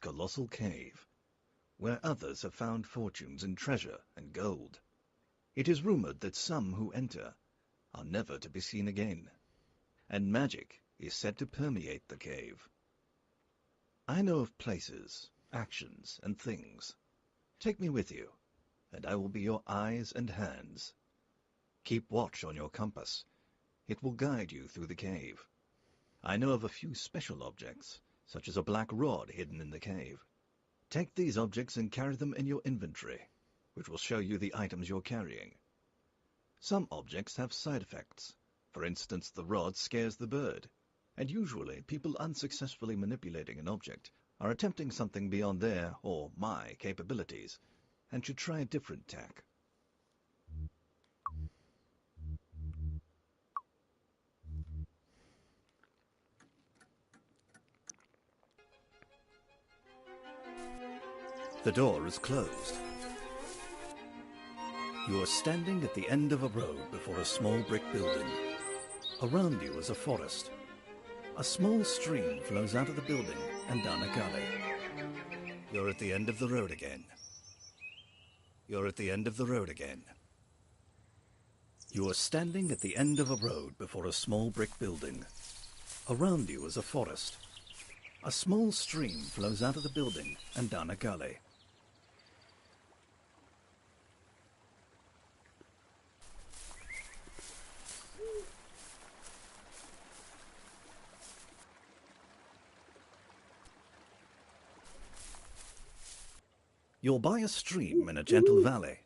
Colossal Cave, where others have found fortunes in treasure and gold. It is rumored that some who enter are never to be seen again, and magic is said to permeate the cave. I know of places, actions, and things. Take me with you, and I will be your eyes and hands. Keep watch on your compass. It will guide you through the cave. I know of a few special objects, such as a black rod hidden in the cave. Take these objects and carry them in your inventory, which will show you the items you're carrying. Some objects have side effects. For instance, the rod scares the bird, and usually people unsuccessfully manipulating an object are attempting something beyond their or my capabilities, and should try a different tack. The door is closed. You are standing at the end of a road before a small brick building. Around you is a forest. A small stream flows out of the building and down a gully. You're at the end of the road again. You're at the end of the road again. You are standing at the end of a road before a small brick building. Around you is a forest. A small stream flows out of the building and down a gully. You're by a stream in a gentle valley.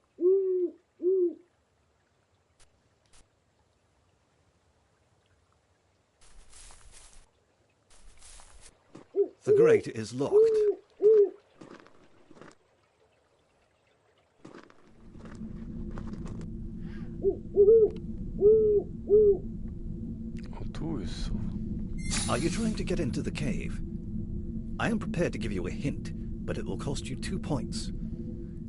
The grate is locked. Are you trying to get into the cave? I am prepared to give you a hint, but it will cost you 2 points.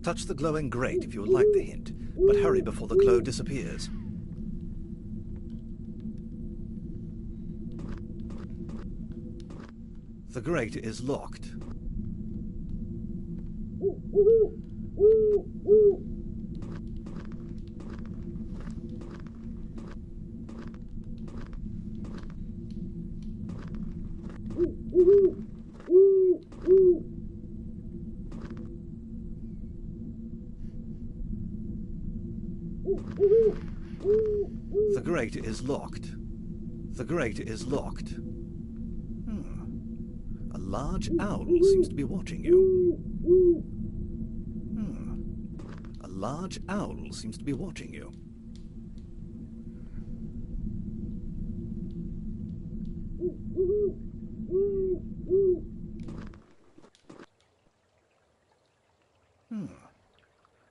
Touch the glowing grate if you would like the hint, but hurry before the glow disappears. The grate is locked. The grate is locked. The grate is locked. A large owl seems to be watching you. A large owl seems to be watching you.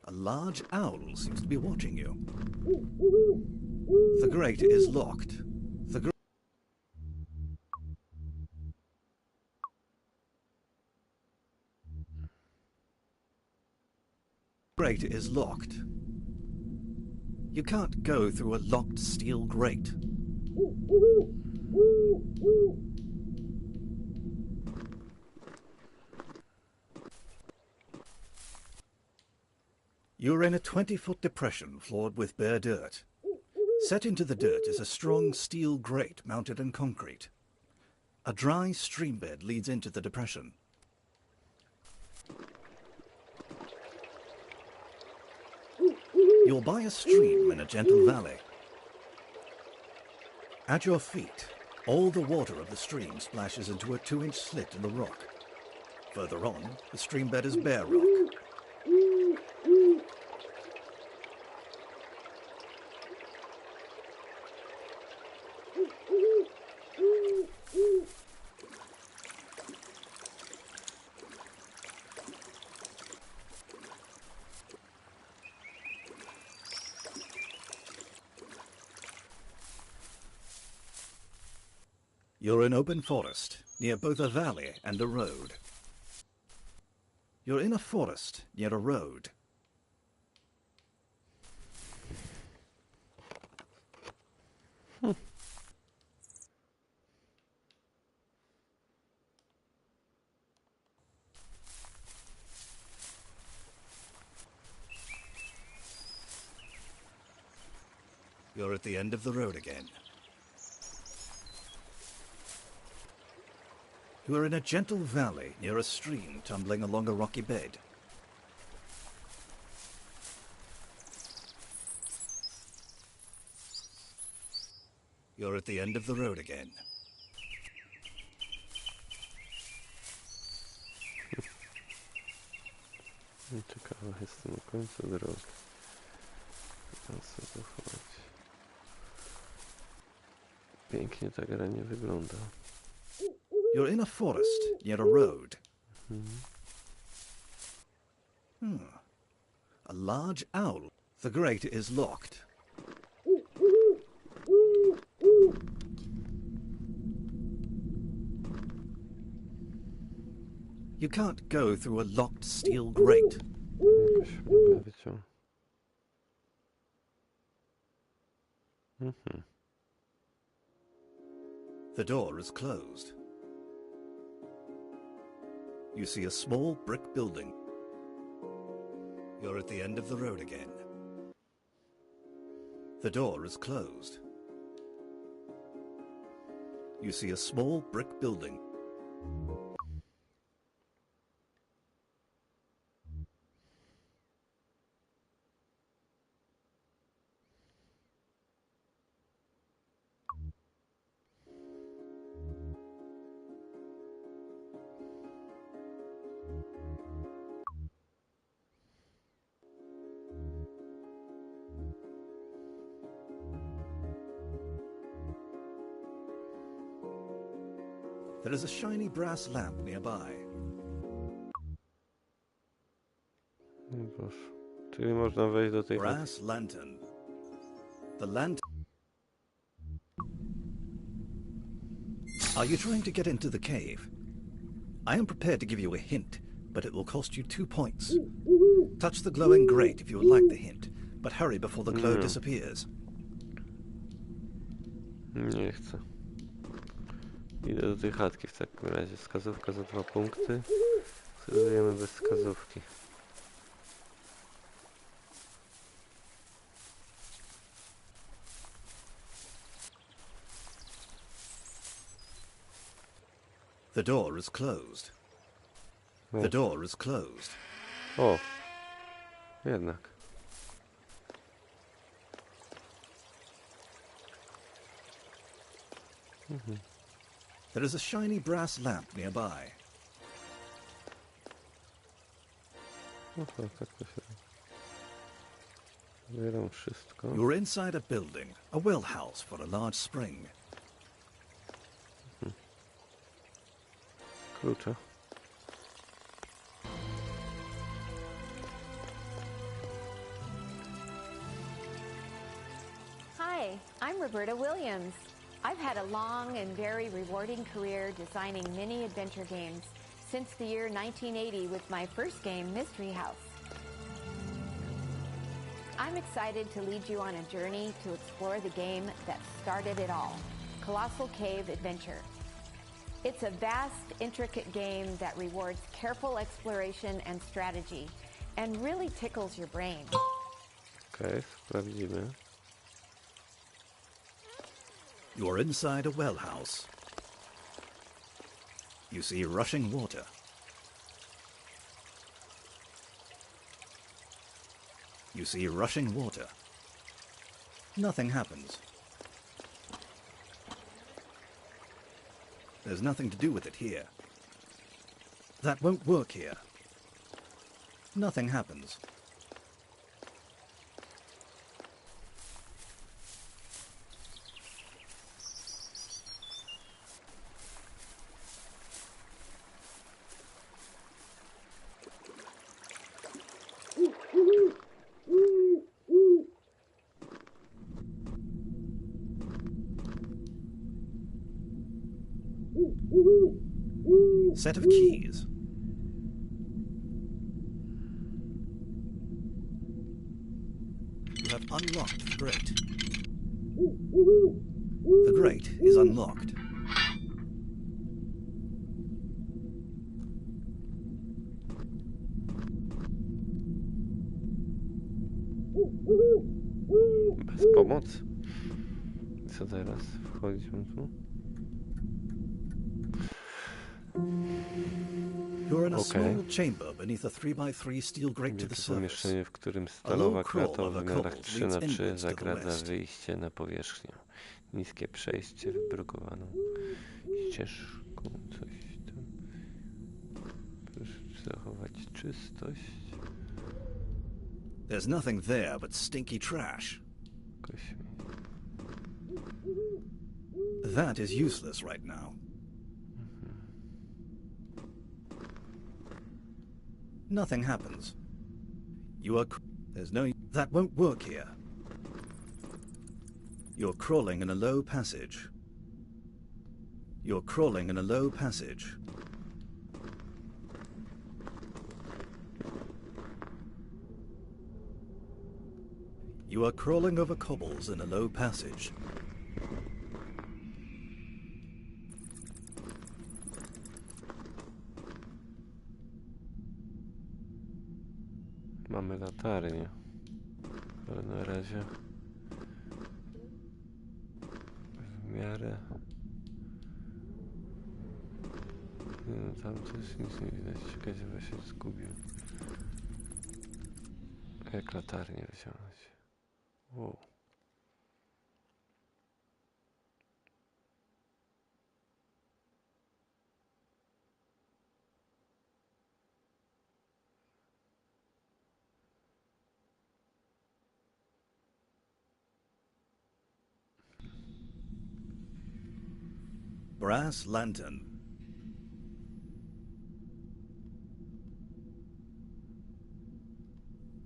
A large owl seems to be watching you. The grate is locked. The grate is locked. You can't go through a locked steel grate. You're in a 20-foot depression floored with bare dirt. Set into the dirt is a strong steel grate mounted in concrete. A dry stream bed leads into the depression. You're by a stream in a gentle valley. At your feet, all the water of the stream splashes into a 2-inch slit in the rock. Further on, the stream bed is bare rock. You're in open forest, near both a valley and a road. You're in a forest, near a road. You're at the end of the road again. You are in a gentle valley near a stream tumbling along a rocky bed. You're at the end of the road again. Ciekawa jestem na końcu drogi. O co tu chodzi? Pięknie ta gra nie wygląda. You're in a forest near a road. A large owl. The grate is locked. You can't go through a locked steel grate. The door is closed. You see a small brick building. You're at the end of the road again. The door is closed. You see a small brick building. There is a shiny brass lamp nearby. No proszę. Czyli można wejść do tej Brass lantern. The lantern. Are you trying to get into the cave? I am prepared to give you a hint, but it will cost you 2 points. Touch the glowing grate if you would like the hint, but hurry before the glow disappears. Nie chcę. Idę do tej chatki w takim razie. Wskazówka za 2 punkty. Spróbujemy bez wskazówki. The door is closed. The door is closed. O! Jednak. There is a shiny brass lamp nearby. Tak to się... Zbieram wszystko. You're inside a building, a well house for a large spring. Klucze. Hi, I'm Roberta Williams. I've had a long and very rewarding career designing many adventure games since the year 1980 with my first game, Mystery House. I'm excited to lead you on a journey to explore the game that started it all, Colossal Cave Adventure. It's a vast, intricate game that rewards careful exploration and strategy and really tickles your brain. Okej, sprawdzimy. You're inside a well house. You see rushing water. You see rushing water. Nothing happens. There's nothing to do with it here. That won't work here. Nothing happens. Set of keys. You have unlocked the grate. The grate is unlocked. Bez pomocy. co teraz? Wchodzić mam tu? You're in a Okay. small chamber beneath a 3x3 steel grate to the Wielkie surface. pomieszczenie, w którym A stalowa low crawl krata o over wymiarach cobbles 3 leads na 3 inwards to the zagradza west. wyjście na powierzchnię. Niskie przejście wybrukowaną ścieżką. Coś tam. Proszę zachować czystość. There's nothing there but stinky trash. Jakoś... That is useless right now. Nothing happens. You are... There's no... That won't work here. You're crawling in a low passage. You're crawling in a low passage. You are crawling over cobbles in a low passage. Mamy latarnię. Ale na razie... w miarę... Nie no, tam też nic nie widać. Ciekawe, się zgubił. Jak latarnię wyciągnąć? Wow. Brass lantern.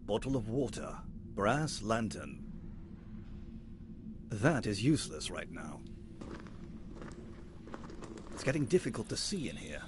Bottle of water. Brass lantern. That is useless right now. It's getting difficult to see in here.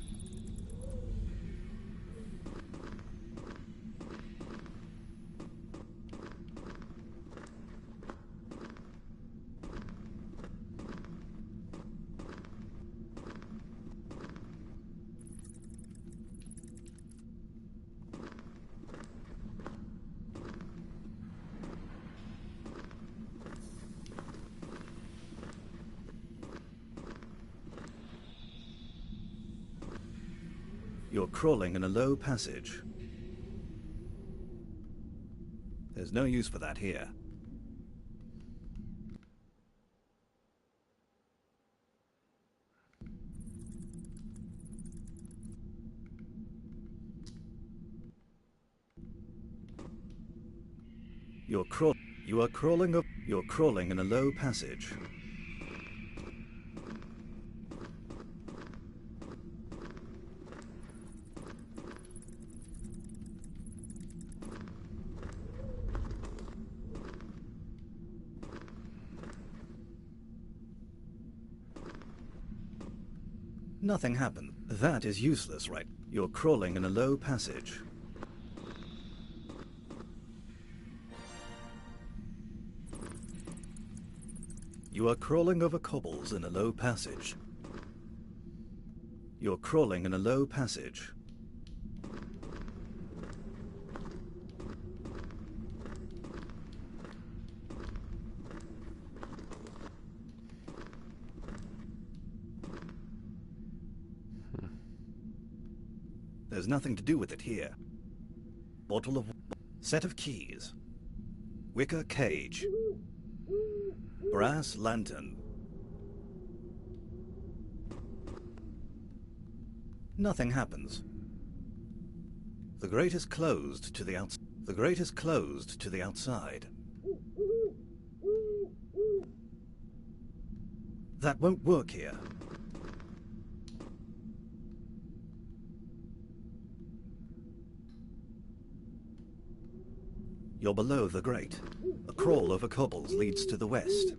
You're crawling in a low passage. There's no use for that here. You're crawling in a low passage. Nothing happened. That is useless, right? You're crawling in a low passage. You are crawling over cobbles in a low passage. You're crawling in a low passage. There's nothing to do with it here. Bottle of... Set of keys. Wicker cage. Brass lantern. Nothing happens. The grate is closed to the outside. The grate is closed to the outside. That won't work here. You're below the grate. A crawl over cobbles leads to the west.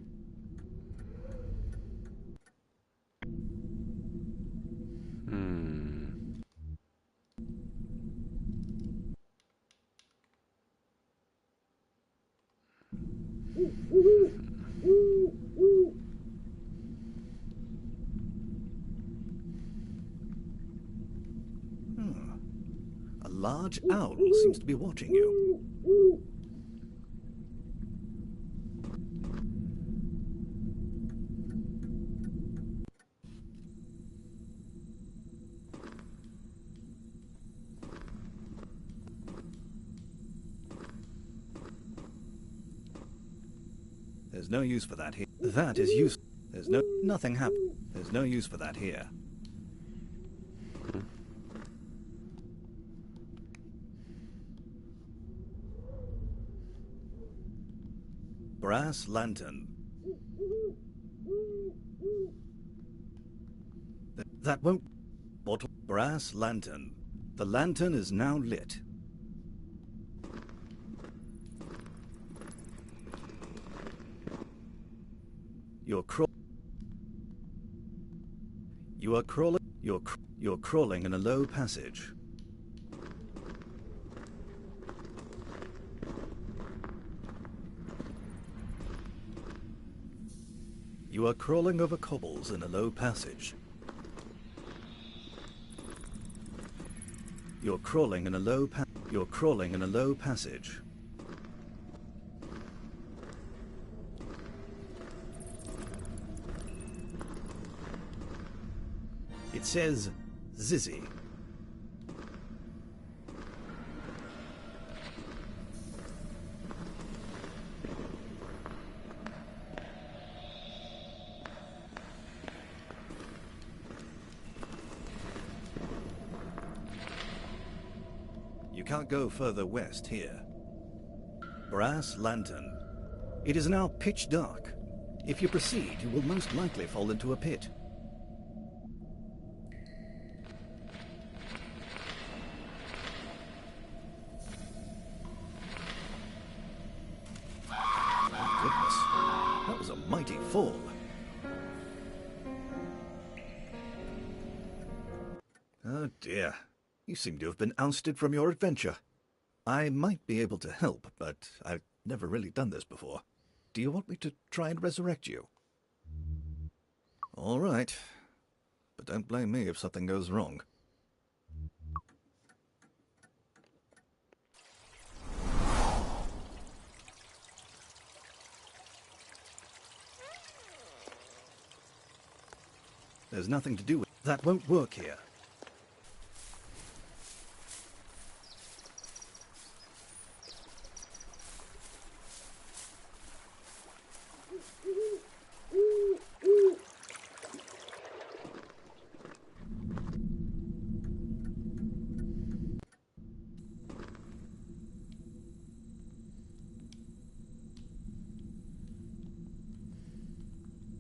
A large owl seems to be watching you. There's no use for that here. That is use. Nothing happened. There's no use for that here. Brass lantern. That won't... What? Brass lantern. The lantern is now lit. You're crawling. You're crawling in a low passage. You are crawling over cobbles in a low passage. You're crawling in a low passage. It says Zizzy. You can't go further west here. Brass lantern. It is now pitch dark. If you proceed, you will most likely fall into a pit. My goodness, that was a mighty fall. Oh dear. You seem to have been ousted from your adventure. I might be able to help, but I've never really done this before. Do you want me to try and resurrect you? All right. But don't blame me if something goes wrong. There's nothing to do with... That won't work here.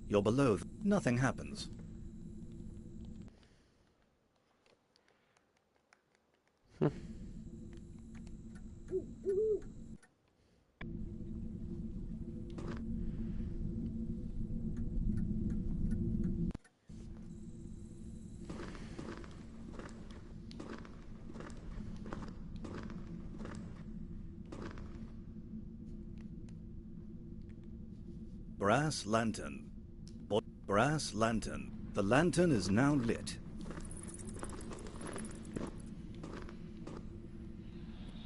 You're below. Nothing happens. Brass lantern. Brass lantern. The lantern is now lit.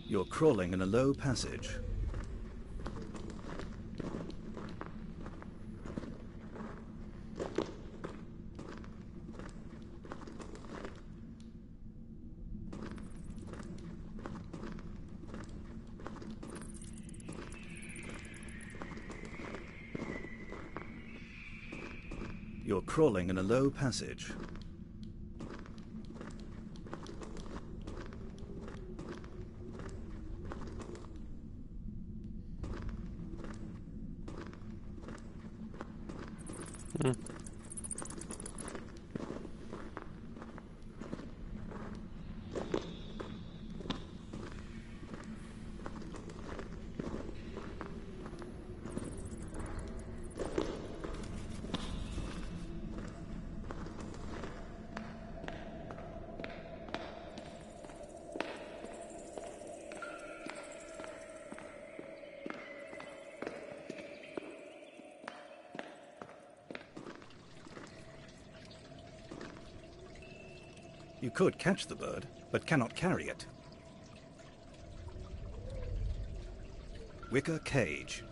You're crawling in a low passage. You're crawling in a low passage. You could catch the bird, but cannot carry it. Wicker cage.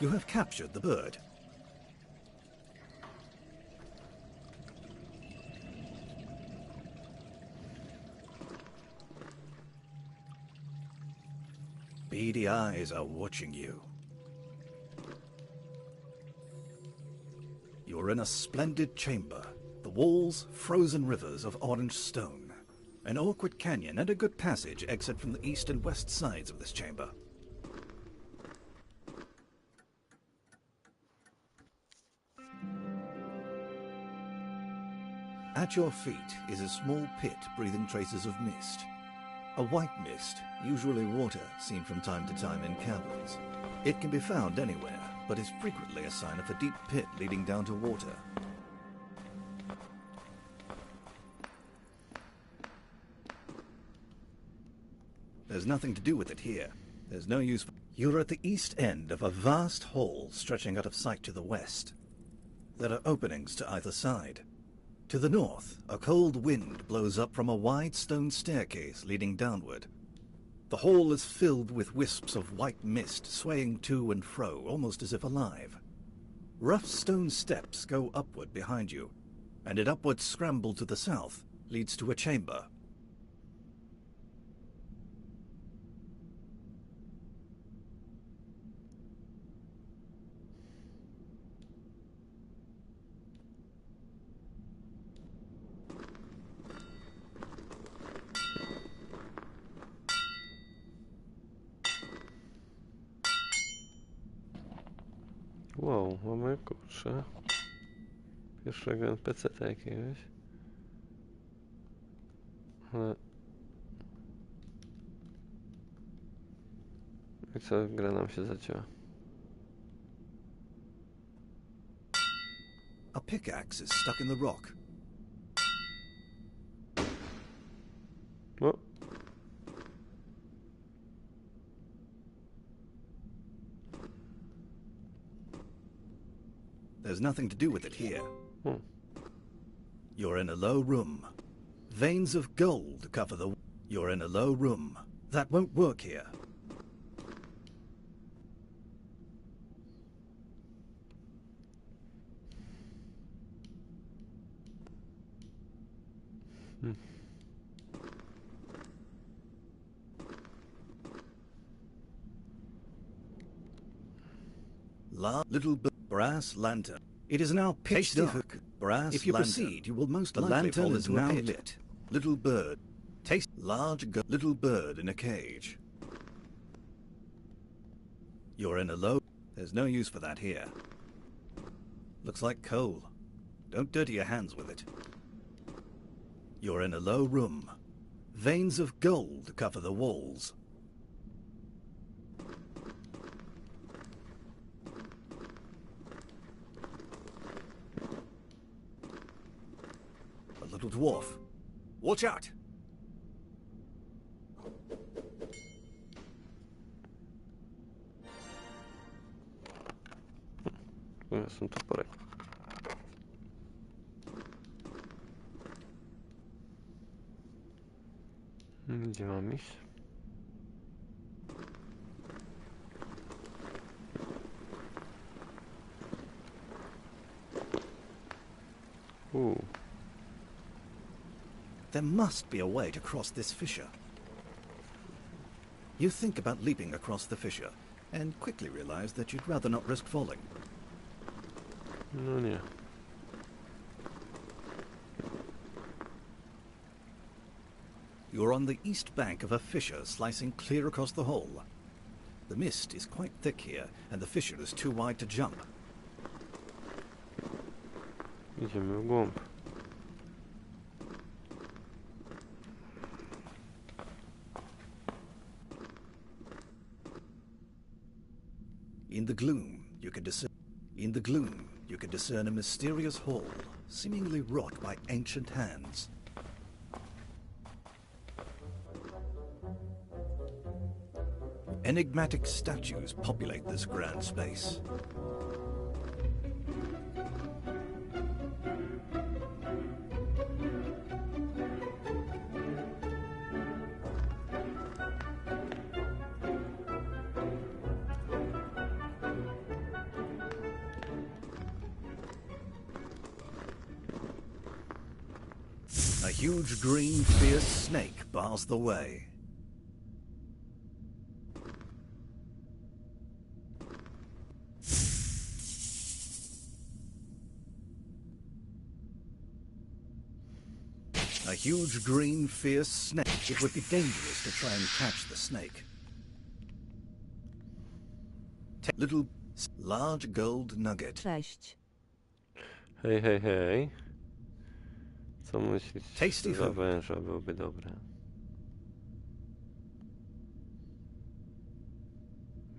You have captured the bird. Greedy eyes are watching you. You're in a splendid chamber. The walls, frozen rivers of orange stone. An awkward canyon and a good passage exit from the east and west sides of this chamber. At your feet is a small pit breathing traces of mist. A white mist, usually water, seen from time to time in caverns. It can be found anywhere, but is frequently a sign of a deep pit leading down to water. There's nothing to do with it here. There's no use for... You're at the east end of a vast hall stretching out of sight to the west. There are openings to either side. To the north, a cold wind blows up from a wide stone staircase leading downward. The hall is filled with wisps of white mist swaying to and fro, almost as if alive. Rough stone steps go upward behind you, and an upward scramble to the south leads to a chamber. Wow, mamy kurczę pierwszego NPC-ta jakiegoś. Ale... I co, gra nam się zacięła. A pickaxe is stuck in the rock. O! There's nothing to do with it here. Hmm. You're in a low room. Veins of gold cover the... You're in a low room. That won't work here. Hmm. Little brass lantern. It is now pitch dark. Brass if you lantern. Proceed, you will most likely lantern fall into now lit. Little bird. Taste large little bird in a cage. You're in a low... There's no use for that here. Looks like coal. Don't dirty your hands with it. You're in a low room. Veins of gold cover the walls. A little dwarf. Watch out! Są toporek. Gdzie mam iść? There must be a way to cross this fissure. You think about leaping across the fissure, and quickly realize that you'd rather not risk falling. No nie. You're on the east bank of a fissure slicing clear across the hole. The mist is quite thick here, and the fissure is too wide to jump. Idziemy w głąb. In the gloom, you can discern a mysterious hall, seemingly wrought by ancient hands. Enigmatic statues populate this grand space. A huge green fierce snake bars the way. A huge green fierce snake. It would be dangerous to try and catch the snake. Little large gold nugget. Cześć. Hej, hej, hej. Co myślisz, Tasty za food. węża byłoby dobre?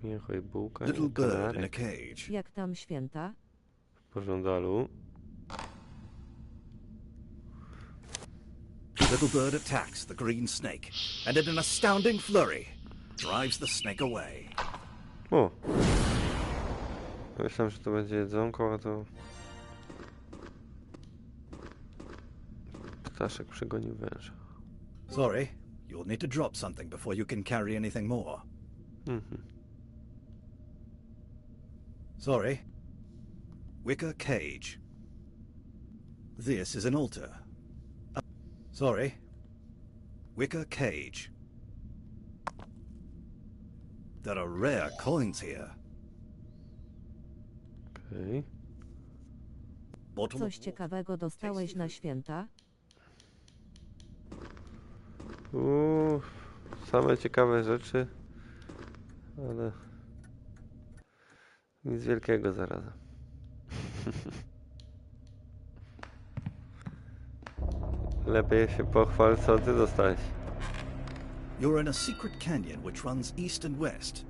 Miechoj bułka Little i bird in a kanarek cage. Jak tam święta? w pożądalu. Little bird attacks the green snake and in an astounding flurry drives the snake away. O! Myślałem, że to będzie jedzonko, a to... Ptaszek przegonił węża. Sorry, you'll need to drop something before you can carry anything more. Sorry. Wicker cage. This is an altar. Sorry. Wicker cage. There are rare coins here. Okej. Bottle Coś of ciekawego dostałeś na święta? Same ciekawe rzeczy, ale nic wielkiego zarazem. Lepiej się pochwal, co ty dostałeś. You're in a secret canyon which runs east and west.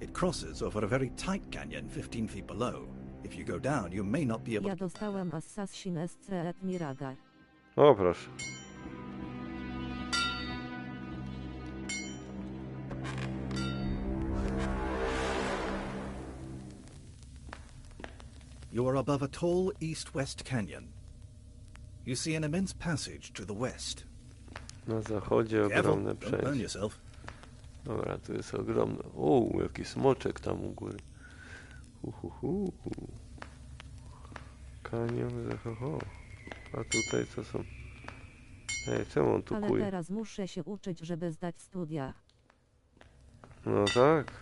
It crosses over a very tight canyon 15 feet below. If you go down, you may not be able Ja dostałem Assassin SC et Miraga. O, proszę. You are above a tall east-west canyon. You see an immense passage to the west. Na zachodzie Careful, ogromne don't burn przejście. yourself. Dobra, tu jest ogromne. O, jaki smoczek tam u góry. Kanion, zachocho. A tutaj co są? Ej, czemu on tu Ale kuje? teraz muszę się uczyć, żeby zdać studia. No tak.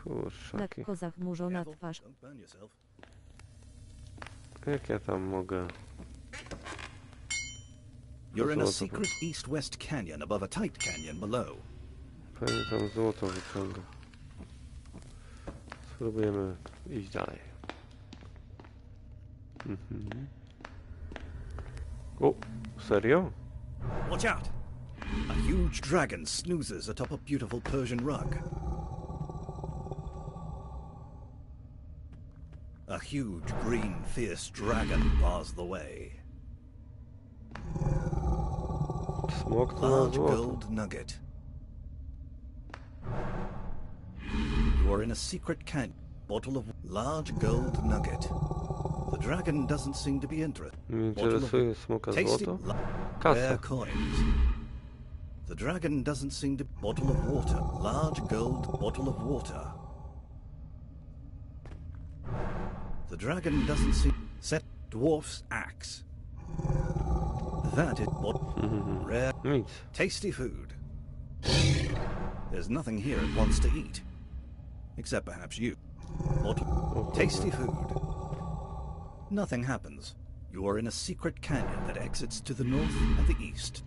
Kurczaki. Lekko zachmurzona Careful, twarz. don't burn yourself. Jak ja tam mogę? You're in a Złoto. secret east-west canyon above a tight canyon below. Pewnie tam złoto wyciąga. Spróbujemy iść dalej. O, serio? Watch out! A huge dragon snoozes atop a beautiful Persian rug. A huge green fierce dragon bars the way. Smok to na Large złoto. gold nugget. You are in a secret canyon. Bottle of large gold nugget. The dragon doesn't seem to be interested. Mnie interesuje smoka Tasty złoto. rare Kasa. coins. The dragon doesn't seem to. Bottle of water. Large gold bottle of water. The dragon doesn't seem. Set dwarf's axe. That is what rare Nic. tasty food. There's nothing here it wants to eat. Except perhaps you. Bottle tasty food. Nothing happens. You are in a secret canyon that exits to the north and the east.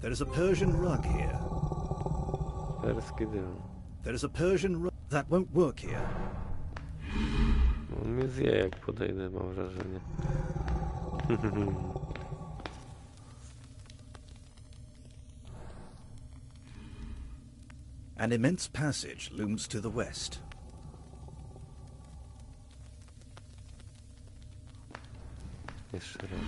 There is a Persian rug here. Perski dym. There is a Persian rug. That won't work here. On mnie zje, jak podejdę, mam wrażenie. An immense passage looms to the west. Jeszcze raz.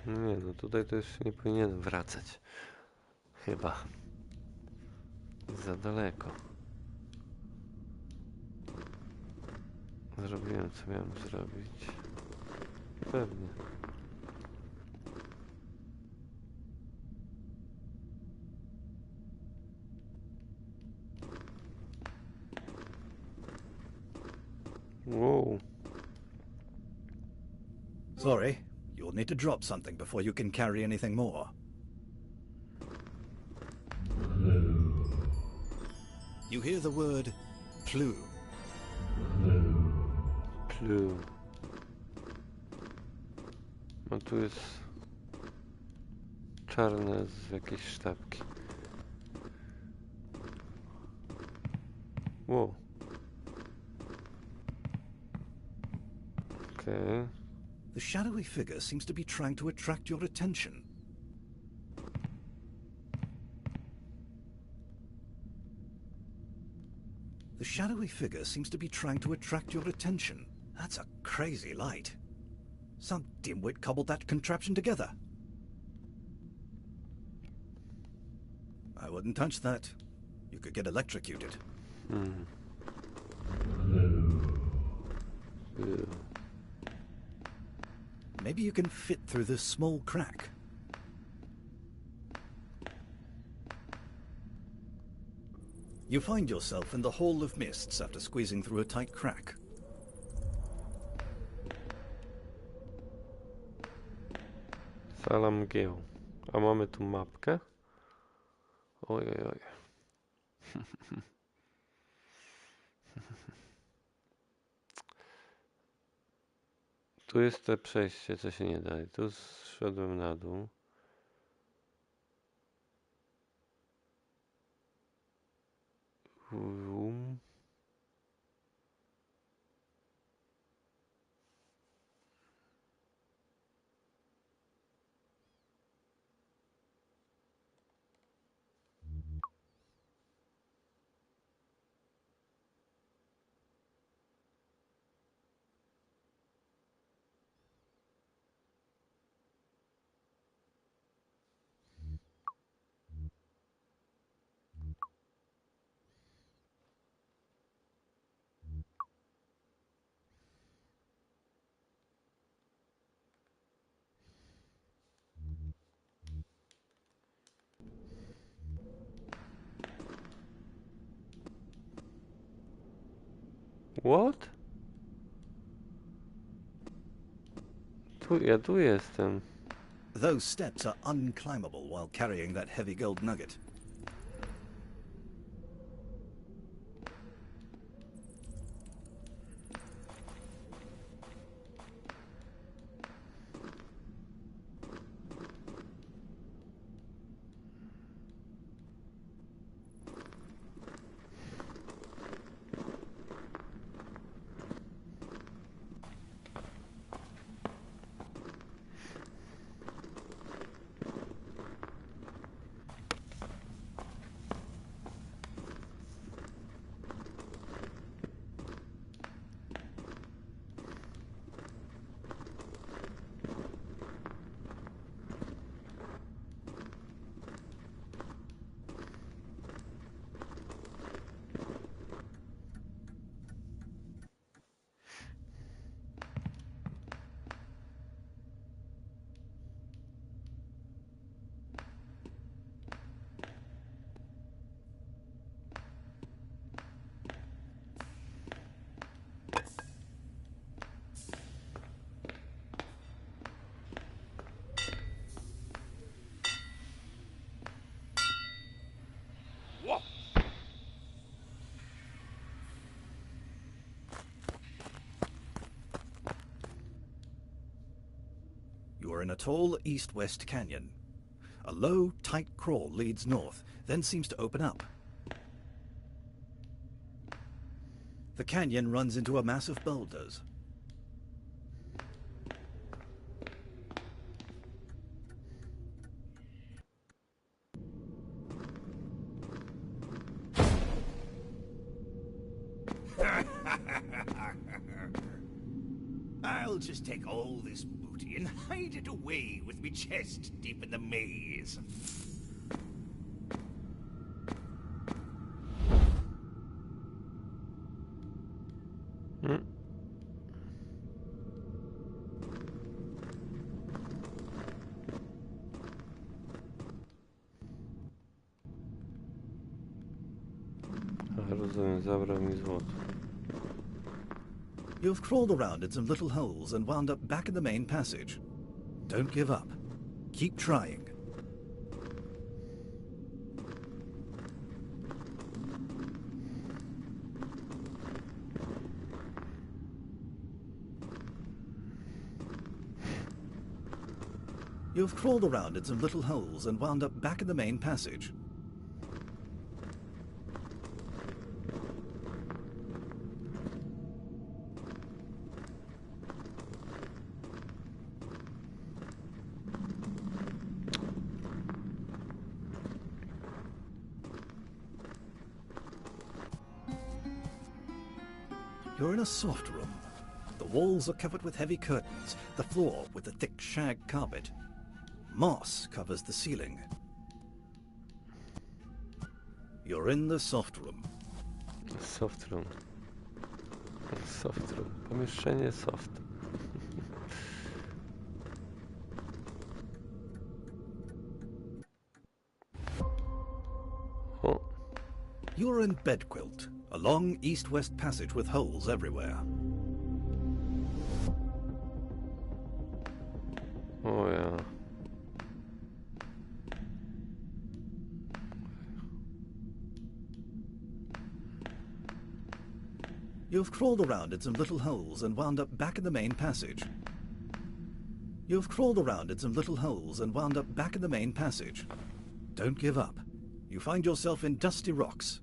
Nie, no tutaj to już nie powinienem wracać. Chyba. Za daleko. Zrobiłem, co miałem zrobić. Pewnie. Wow. Sorry, you'll need to drop something before you can carry anything more. You hear the word clue. Clue. No tu jest czarne z jakieś sztabki. Wow. Okay. The shadowy figure seems to be trying to attract your attention. The shadowy figure seems to be trying to attract your attention. That's a crazy light. Some dimwit cobbled that contraption together. I wouldn't touch that. You could get electrocuted. Maybe you can fit through this small crack. You find yourself in the Hall of Mists after squeezing through a tight crack. Sala mgieł. A mamy tu mapkę? Oj. Tu jest to przejście, co się nie da. I tu zszedłem na dół. What? Ja tu jestem. Those steps are unclimbable while carrying that heavy gold nugget. You are in a tall east-west canyon. A low, tight crawl leads north, then seems to open up. The canyon runs into a mass of boulders. I'll just take all this booty and hide it away with me chest deep in the maze. Rozumiem, zabrał mi złoto. You've crawled around in some little holes and wound up back in the main passage. Don't give up. Keep trying. You've crawled around in some little holes and wound up back in the main passage. You're in a soft room. The walls are covered with heavy curtains, the floor with a thick shag carpet. Moss covers the ceiling. You're in the soft room. Soft room. Soft room. Pomieszczenie soft. O. You're in Bed Quilt, a long east-west passage with holes everywhere. O ja. You've crawled around in some little holes and wound up back in the main passage. You've crawled around in some little holes and wound up back in the main passage. Don't give up. You find yourself in dusty rocks.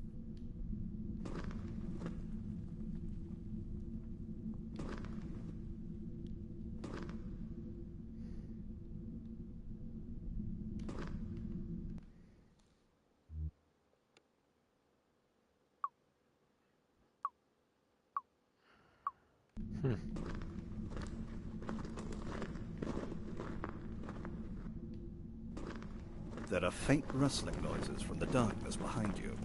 There are faint rustling noises from the darkness behind you.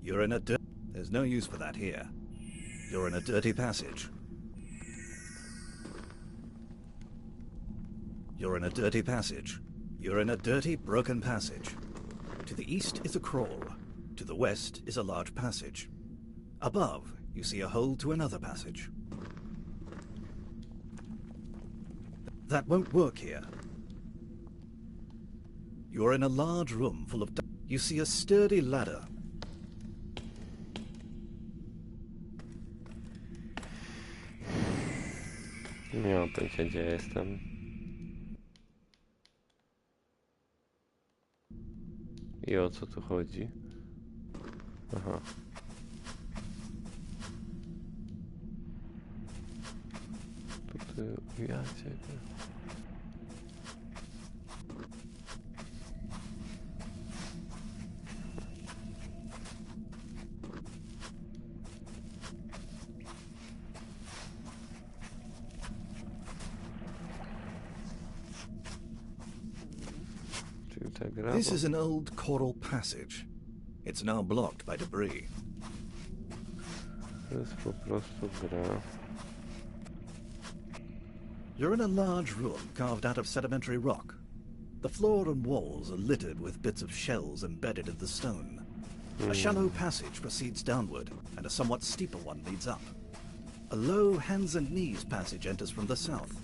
You're in a There's no use for that here. You're in a dirty passage. You're in a dirty passage. You're in a dirty, broken passage. To the east is a crawl. To the west is a large passage. Above, you see a hole to another passage. That won't work here. You're in a large room full of... You see a sturdy ladder. Nie mam pojęcia, gdzie jestem. I o co tu chodzi? Aha. Tutaj ja ciebie. This is an old coral passage. It's now blocked by debris. To jest po prostu gra. You're in a large room carved out of sedimentary rock. The floor and walls are littered with bits of shells embedded in the stone. A shallow passage proceeds downward, and a somewhat steeper one leads up. A low hands and knees passage enters from the south.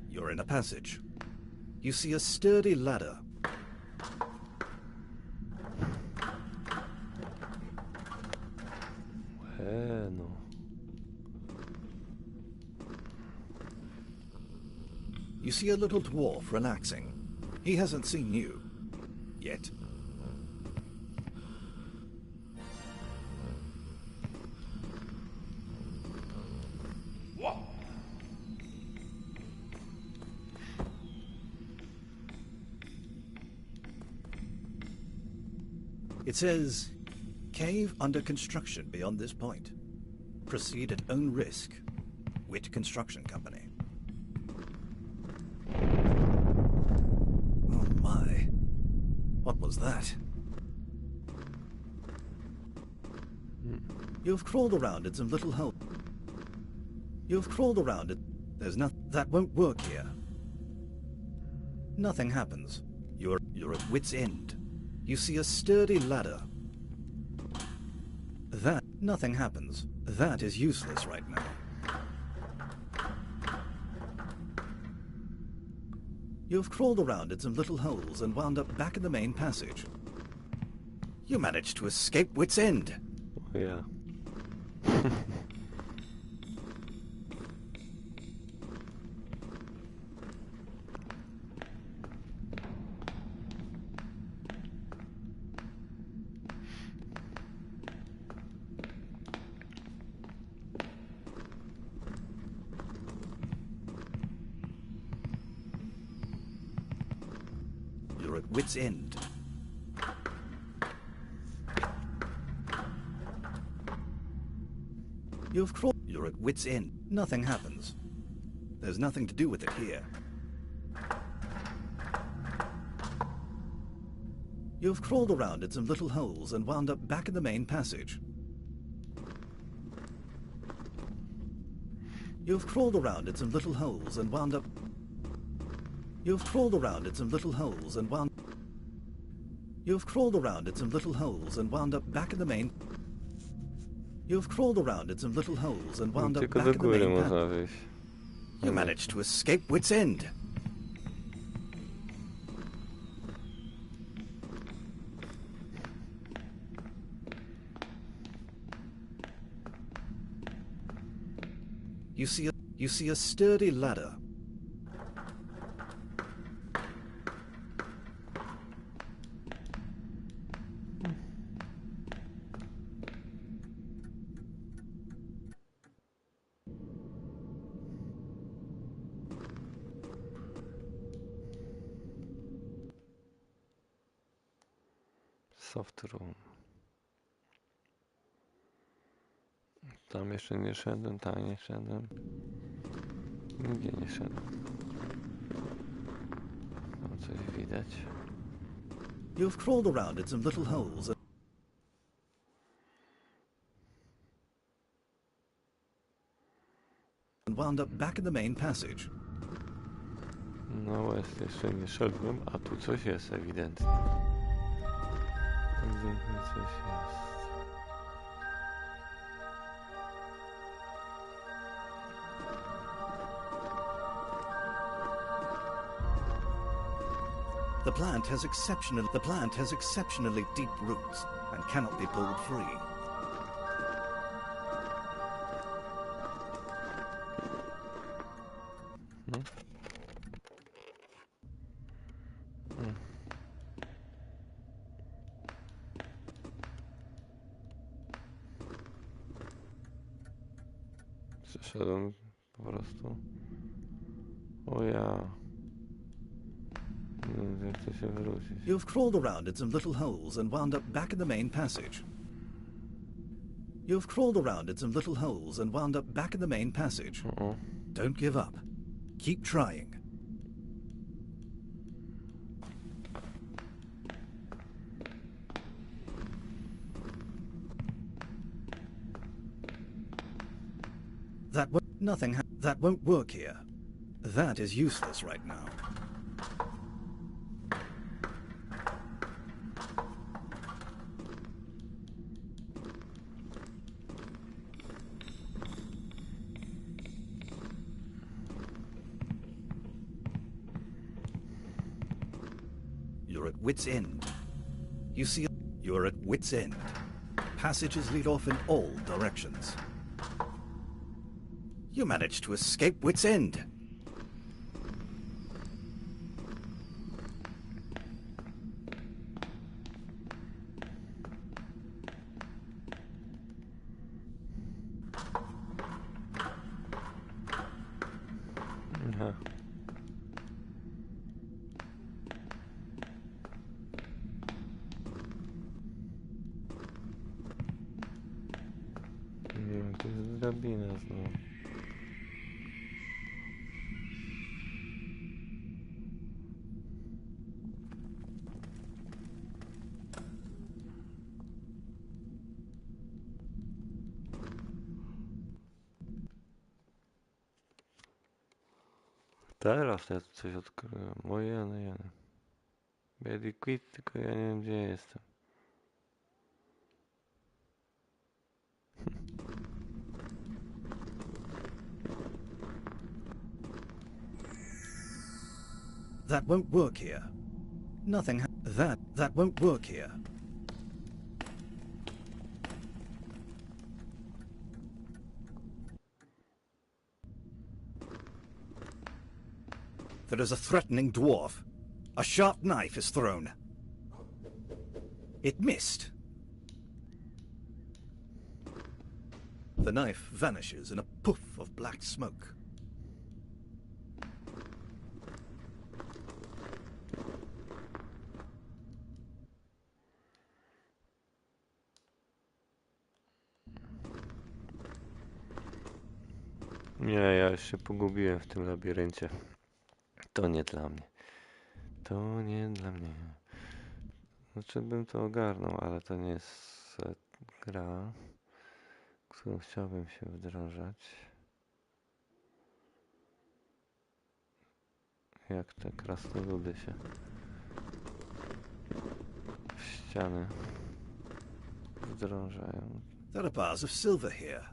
You're in a passage. You see a sturdy ladder. No. You see a little dwarf relaxing. He hasn't seen you. Yet. It says, cave under construction beyond this point. Proceed at own risk. Witt Construction Company. Oh my. What was that? You've crawled around in some little hole. You've crawled around it. There's nothing. That won't work here. Nothing happens. You're at wit's end. You see a sturdy ladder. That nothing happens. That is useless right now. You've crawled around in some little holes and wound up back in the main passage. You managed to escape wit's end. O ja. You're at wit's end. You've crawled. You're at wit's end. Nothing happens. There's nothing to do with it here. You've crawled around in some little holes and wound up back in the main passage. You've crawled around in some little holes and wound up. You've crawled around in some little holes and wound. You've crawled around in some little holes and wound up back in the main. You've crawled around in some little holes and wound up Tylko back do in the góry main. można wyjść. You managed to escape wit's end. You see a sturdy ladder. Soft room. Tam jeszcze nie szedłem, tam nie szedłem. Nigdzie nie szedłem. Tam coś widać. You've crawled around in some little holes and wound up back in the main passage. No właśnie, jeszcze nie szedłem, a tu coś jest ewidentnie. Ewidentnie coś jest. The plant has exceptionally deep roots and cannot be pulled free. No. Przeszedłem po prostu. O ja. Nie wiem, jak to się wrócić. You've crawled around in some little holes and wound up back in the main passage. You've crawled around in some little holes and wound up back in the main passage. Don't give up. Keep trying. That won't work here. That is useless right now. You're at wit's end. You see, you're at wit's end. Passages lead off in all directions. You managed to escape wit's end. Aha. drabina znowu. Teraz ja tu coś odkryłem. O jany. Ready quit, tylko ja nie wiem gdzie jestem. That won't work here. Nothing. That won't work here. There is a threatening dwarf. A sharp knife is thrown. It missed. The knife vanishes in a puff of black smoke. Nie, ja już się pogubiłem w tym labiryncie. To nie dla mnie. To nie dla mnie. Znaczy bym to ogarnął, ale to nie jest gra, w którą chciałbym się wdrażać. Jak te krasnoludy się w ściany wdrążają. There are bars of silver here.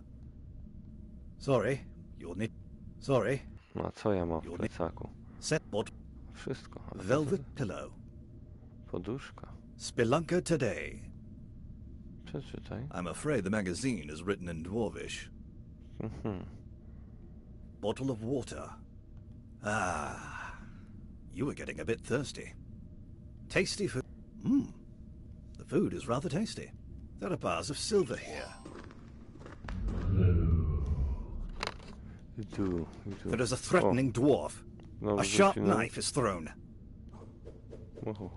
Sorry, you'll need... Sorry. No a co ja mam w plecaku? Set bot. Wszystko. Ale Velvet pillow. poduszka. Spelunker today. Przeczytaj. I'm afraid the magazine is written in Dwarvish. Bottle of water. Ah, you were getting a bit thirsty. Tasty food. The food is rather tasty. There are bars of silver here. There is a threatening dwarf. No, A sharp knife is thrown.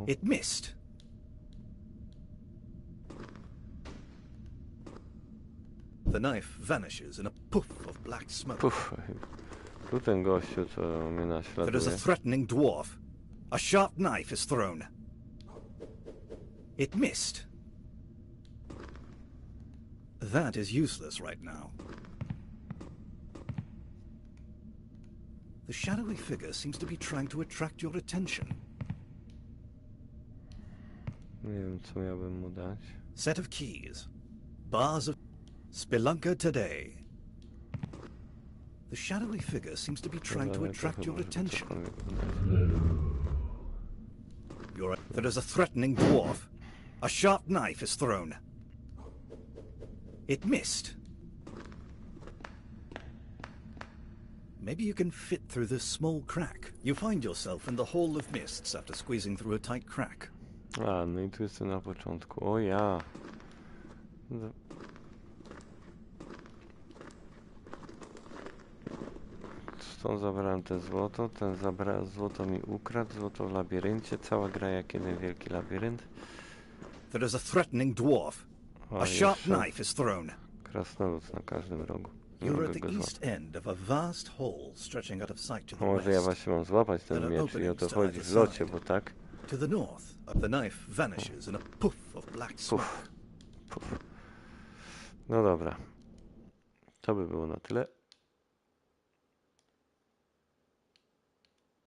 It missed. The knife vanishes in a puff of black smoke. Puf. Tu ten gościu, co mnie naśladuje. There is a threatening dwarf. A sharp knife is thrown. It missed. That is useless right now. The shadowy figure seems to be trying to attract your attention. Nie wiem, co miałbym mu dać. Set of keys. Bars of... Spelunker today. The shadowy figure seems to be trying to attract your attention. There is a threatening dwarf. A sharp knife is thrown. It missed. Maybe you can fit through this small crack. You find yourself in the Hall of Mists after squeezing through a tight crack. A, no i tu jestem na początku. O ja! Stąd zabrałem te złoto, złoto mi ukradł, złoto w labiryncie, cała gra jak jeden wielki labirynt. There is a threatening dwarf. A sharp knife is thrown. Krasnolud na każdym rogu. You're at the east end of a vast hall stretching out of sight to the Może ja west. właśnie mam złapać ten miecz i o to chodzi w locie, bo tak? To the north, the knife vanishes in a puff of black smoke. Puf. No dobra. To by było na tyle.